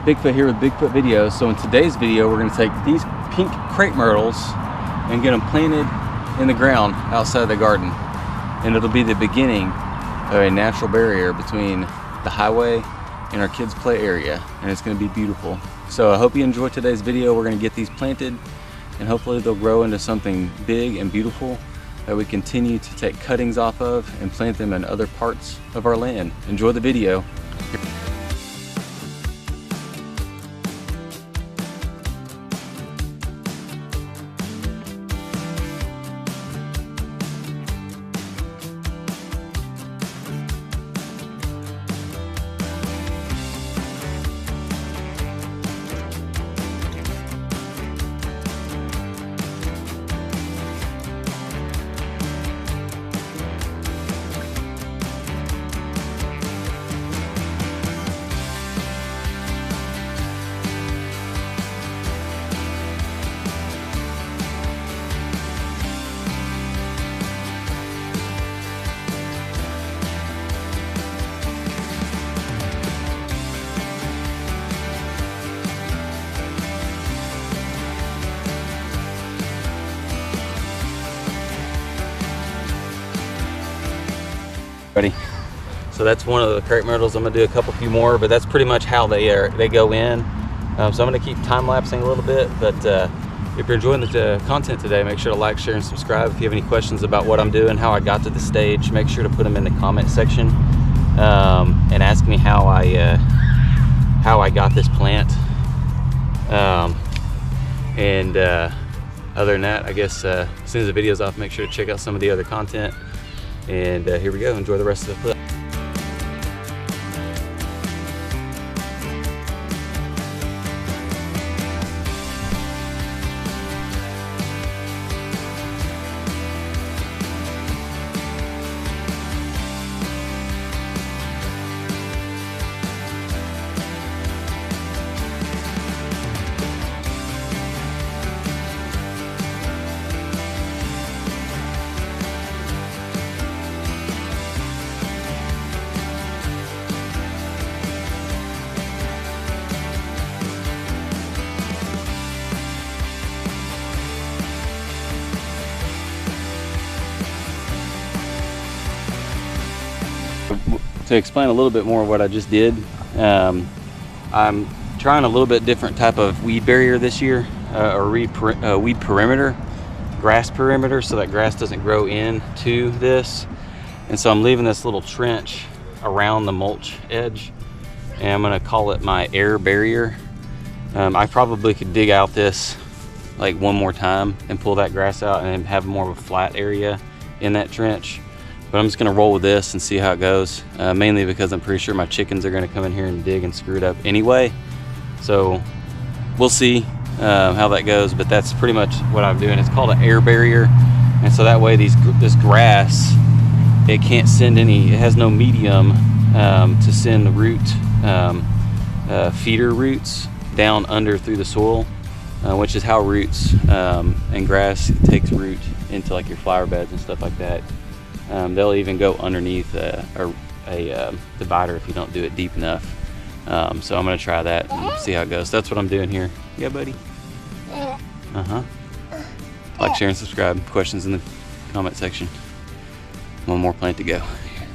Bigfoot here with Bigfoot Videos. So in today's video, we're going to take these pink crepe myrtles and get them planted in the ground outside the garden. And it'll be the beginning of a natural barrier between the highway and our kids' play area. And it's going to be beautiful. So I hope you enjoyed today's video. We're going to get these planted and hopefully they'll grow into something big and beautiful that we continue to take cuttings off of and plant them in other parts of our land. Enjoy the video. Ready? So that's one of the crepe myrtles. I'm gonna do a few more, but that's pretty much how they go in. So I'm gonna keep time-lapsing a little bit, but if you're enjoying the content today, make sure to like, share, and subscribe. If you have any questions about what I'm doing, how I got to the stage, make sure to put them in the comment section and ask me how I got this plant. Other than that, I guess as soon as the video's off, make sure to check out some of the other content. And here we go. Enjoy the rest of the clip. To explain a little bit more of what I just did, I'm trying a little bit different type of weed barrier this year, or weed perimeter, grass perimeter, so that grass doesn't grow into this. And so I'm leaving this little trench around the mulch edge, and I'm gonna call it my air barrier. I probably could dig out this like one more time and pull that grass out and have more of a flat area in that trench. But I'm just gonna roll with this and see how it goes, mainly because I'm pretty sure my chickens are gonna come in here and dig and screw it up anyway. So we'll see how that goes, but that's pretty much what I'm doing. It's called an air barrier. And so that way this grass, it can't send it has no medium to send the root, feeder roots down under through the soil, which is how roots and grass takes root into like your flower beds and stuff like that. They'll even go underneath a divider if you don't do it deep enough. So I'm gonna try that and see how it goes. That's what I'm doing here. Yeah, buddy? Like, share, and subscribe. Questions in the comment section. One more plant to go.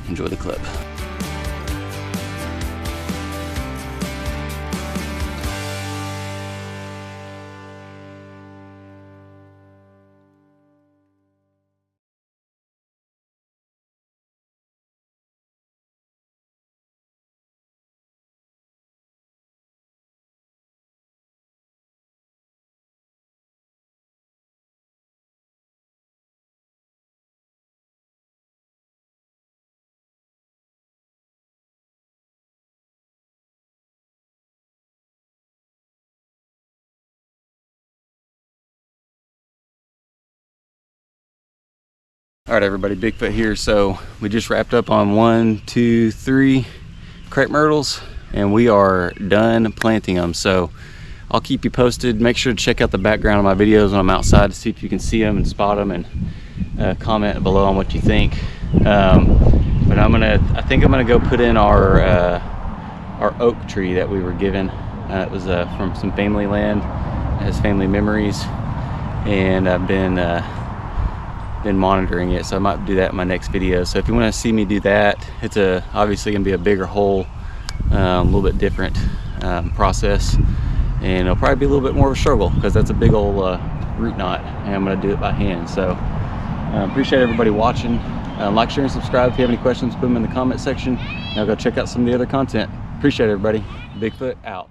Enjoy the clip. All right, everybody, Bigfoot here. So we just wrapped up on 1, 2, 3 crepe myrtles, and we are done planting them. So I'll keep you posted. Make sure to check out the background of my videos when I'm outside to see if you can see them and spot them, and comment below on what you think. But I think I'm gonna go put in our oak tree that we were given It was from some family land. It has family memories, and I've been monitoring it, so I might do that in my next video. So if you want to see me do that, it's obviously gonna be a bigger hole, a little bit different process, and it'll probably be a little bit more of a struggle because that's a big old root knot, and I'm gonna do it by hand. So appreciate everybody watching. Like, share, and subscribe. If you have any questions, put them in the comment section, and I'll go check out some of the other content. Appreciate everybody. Bigfoot out.